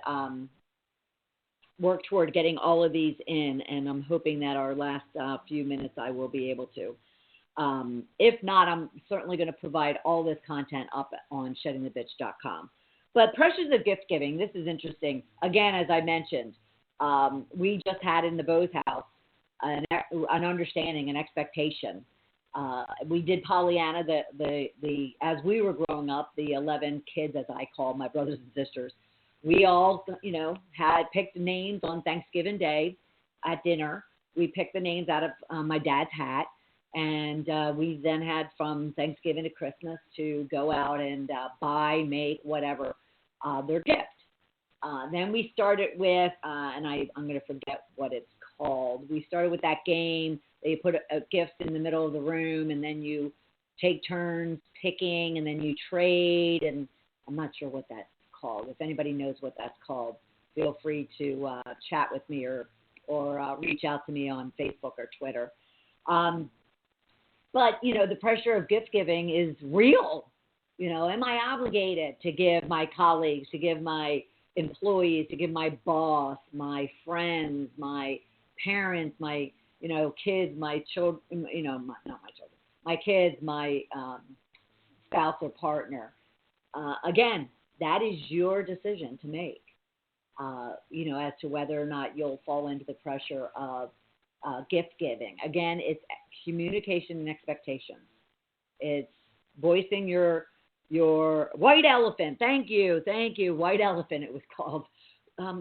Speaker 3: work toward getting all of these in, and I'm hoping that our last few minutes I will be able to. If not, I'm certainly going to provide all this content up on sheddingthebitch.com. But pressures of gift giving, this is interesting. Again, as I mentioned, we just had in the Boas house an understanding, an expectation. We did Pollyanna, as we were growing up, the 11 kids, as I call my brothers and sisters. We all, had picked names on Thanksgiving Day at dinner. We picked the names out of my dad's hat. And we then had from Thanksgiving to Christmas to go out and buy, make, whatever, their gift. Then we started with, and I'm going to forget what it's called. We started with that game. They put a gift in the middle of the room, and then you take turns picking, and then you trade. And I'm not sure what that's called. If anybody knows what that's called, feel free to chat with me or reach out to me on Facebook or Twitter. But, the pressure of gift giving is real. Am I obligated to give my colleagues, to give my employees, to give my boss, my friends, my parents, my, kids, my children, not my children, my kids, my spouse or partner? Again, that is your decision to make, as to whether or not you'll fall into the pressure of gift giving. Again, it's communication and expectations. It's voicing your white elephant. Thank you, white elephant. It was called.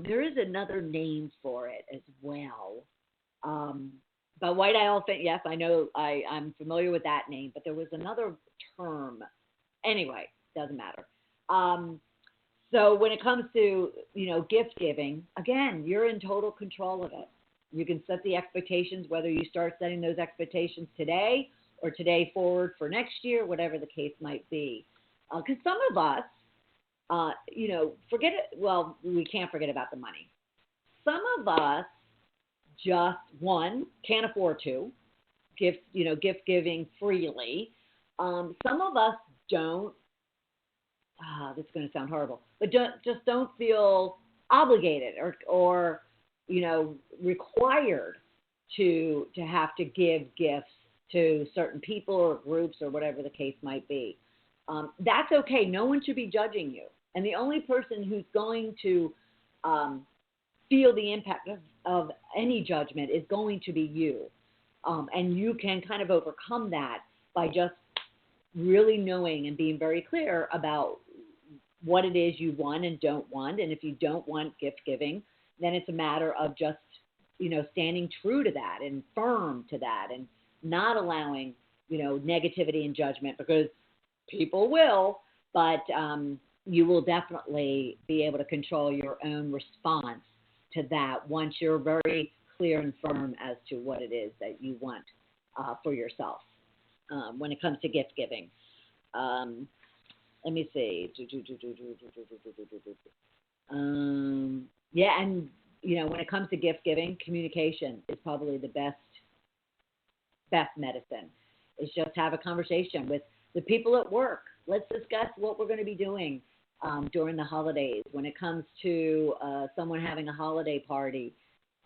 Speaker 3: There is another name for it as well. But white elephant, yes, I know. I'm familiar with that name. But there was another term. Anyway, doesn't matter. So when it comes to gift giving, again, you're in total control of it. You can set the expectations, whether you start setting those expectations today or today forward for next year, whatever the case might be. Because some of us, forget it. Well, we can't forget about the money. Some of us just, one, can't afford to gift giving freely. Some of us don't. This is going to sound horrible, but don't feel obligated or required to have to give gifts to certain people or groups or whatever the case might be. That's okay. No one should be judging you. And the only person who's going to feel the impact of any judgment is going to be you. And you can kind of overcome that by just really knowing and being very clear about what it is you want and don't want. And if you don't want gift giving, then it's a matter of just, standing true to that and firm to that and not allowing, negativity and judgment, because people will, but you will definitely be able to control your own response to that once you're very clear and firm as to what it is that you want for yourself when it comes to gift giving. Let me see. Yeah, and when it comes to gift giving, communication is probably the best medicine. Is just have a conversation with the people at work. Let's discuss what we're going to be doing during the holidays. When it comes to someone having a holiday party,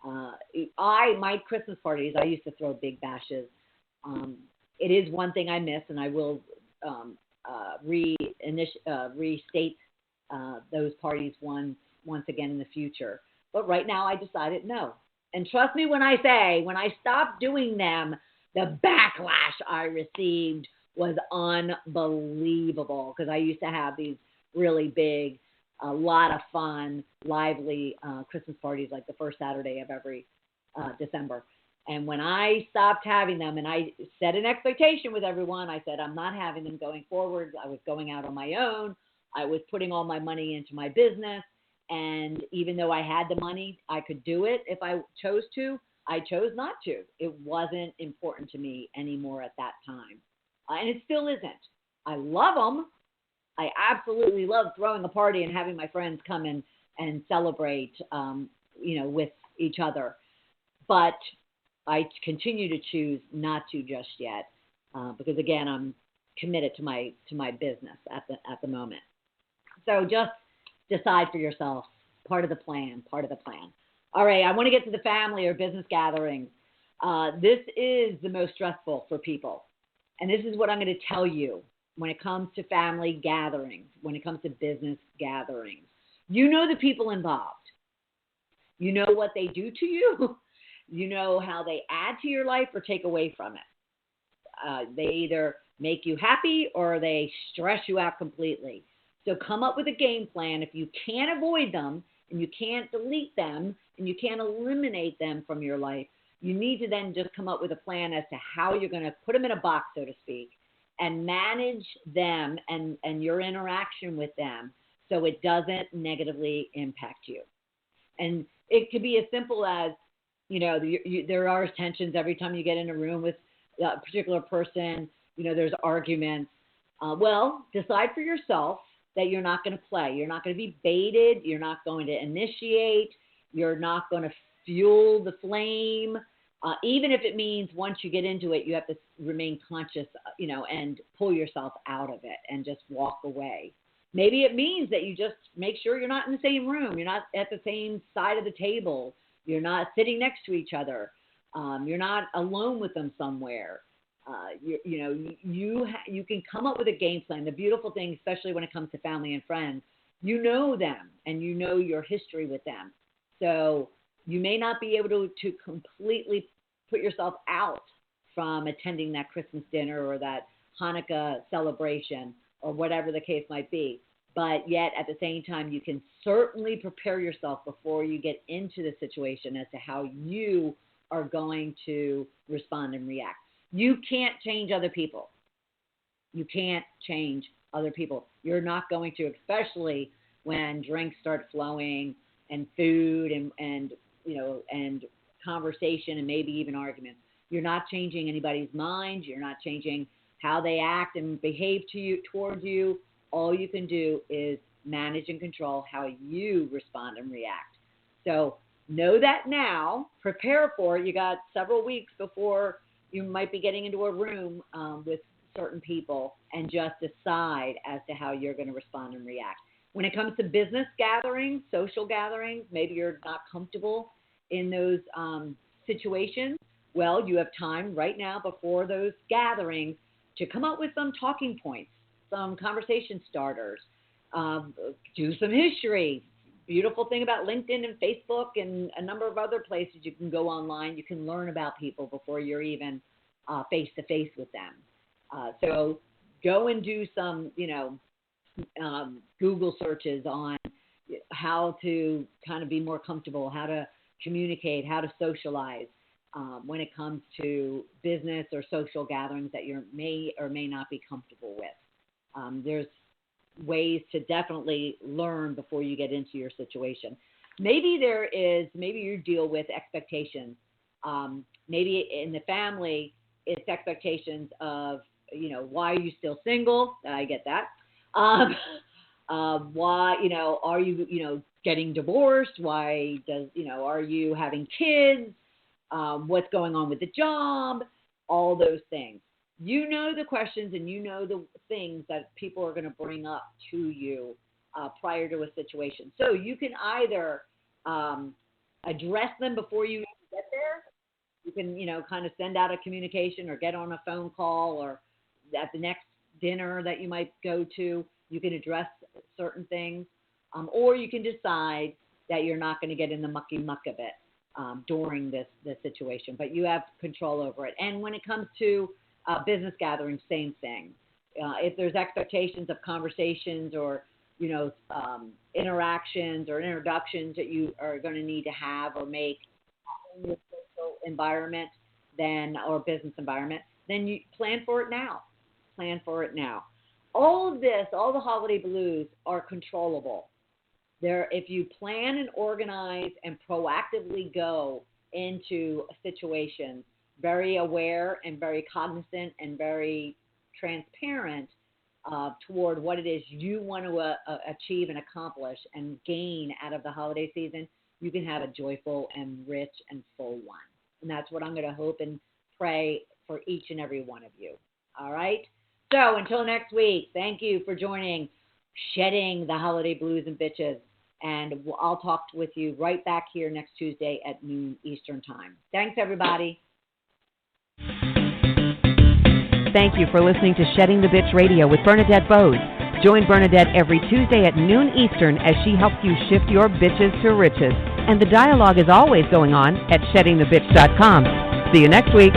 Speaker 3: my Christmas parties, I used to throw big bashes. It is one thing I miss, and I will restate those parties once again in the future. But right now I decided no. And trust me when I say, when I stopped doing them, the backlash I received was unbelievable, because I used to have these really big, a lot of fun, lively Christmas parties like the first Saturday of every December. And when I stopped having them and I set an expectation with everyone, I said, I'm not having them going forward. I was going out on my own. I was putting all my money into my business. And even though I had the money, I could do it if I chose to. I chose not to. It wasn't important to me anymore at that time. And it still isn't. I love them. I absolutely love throwing a party and having my friends come in and celebrate, with each other. But I continue to choose not to just yet, because again, I'm committed to my business at the moment. So just decide for yourself. Part of the plan. All right, I want to get to the family or business gatherings. This is the most stressful for people. And this is what I'm going to tell you when it comes to family gatherings, when it comes to business gatherings. You know the people involved. You know what they do to you. You know how they add to your life or take away from it. They either make you happy or they stress you out completely. So come up with a game plan. If you can't avoid them and you can't delete them and you can't eliminate them from your life, you need to then just come up with a plan as to how you're going to put them in a box, so to speak, and manage them and your interaction with them so it doesn't negatively impact you. And it could be as simple as, there are tensions every time you get in a room with a particular person. There's arguments. Well, decide for yourself that you're not going to play. You're not going to be baited. You're not going to initiate. You're not going to fuel the flame. Even if it means once you get into it, you have to remain conscious, and pull yourself out of it and just walk away. Maybe it means that you just make sure you're not in the same room. You're not at the same side of the table. You're not sitting next to each other. You're not alone with them somewhere. You can come up with a game plan. The beautiful thing, especially when it comes to family and friends, you know them and you know your history with them. So you may not be able to completely put yourself out from attending that Christmas dinner or that Hanukkah celebration or whatever the case might be. But yet at the same time, you can certainly prepare yourself before you get into the situation as to how you are going to respond and react. You can't change other people. You can't change other people. You're not going to, especially when drinks start flowing and food and conversation and maybe even arguments. You're not changing anybody's mind. You're not changing how they act and behave towards you. All you can do is manage and control how you respond and react. So know that now. Prepare for it. You got several weeks before you might be getting into a room with certain people, and just decide as to how you're going to respond and react. When it comes to business gatherings, social gatherings, maybe you're not comfortable in those situations. Well, you have time right now before those gatherings to come up with some talking points, some conversation starters, do some history. Beautiful thing about LinkedIn and Facebook and a number of other places you can go online. You can learn about people before you're even face-to-face with them. So go and do some, Google searches on how to kind of be more comfortable, how to communicate, how to socialize when it comes to business or social gatherings that you may or may not be comfortable with. There's ways to definitely learn before you get into your situation. Maybe you deal with expectations. Maybe in the family, it's expectations of, why are you still single? I get that. Why, are you, getting divorced? Why are you having kids? What's going on with the job? All those things. You know the questions and you know the things that people are going to bring up to you prior to a situation. So you can either address them before you get there. You can, kind of send out a communication or get on a phone call, or at the next dinner that you might go to, you can address certain things. Or you can decide that you're not going to get in the mucky muck of it during this situation, but you have control over it. And when it comes to business gatherings, same thing. If there's expectations of conversations or, interactions or introductions that you are going to need to have or make in your social environment, or business environment, then you plan for it now. Plan for it now. All of this, all the holiday blues are controllable. If you plan and organize and proactively go into a situation, very aware and very cognizant and very transparent toward what it is you want to achieve and accomplish and gain out of the holiday season, you can have a joyful and rich and full one. And that's what I'm going to hope and pray for each and every one of you. All right? So until next week, thank you for joining Shedding the Holiday Blues and Bitches. And I'll talk with you right back here next Tuesday at noon Eastern Time. Thanks, everybody.
Speaker 2: Thank you for listening to Shedding the Bitch Radio with Bernadette Boas. Join Bernadette every Tuesday at noon Eastern as she helps you shift your bitches to riches. And the dialogue is always going on at sheddingthebitch.com. See you next week.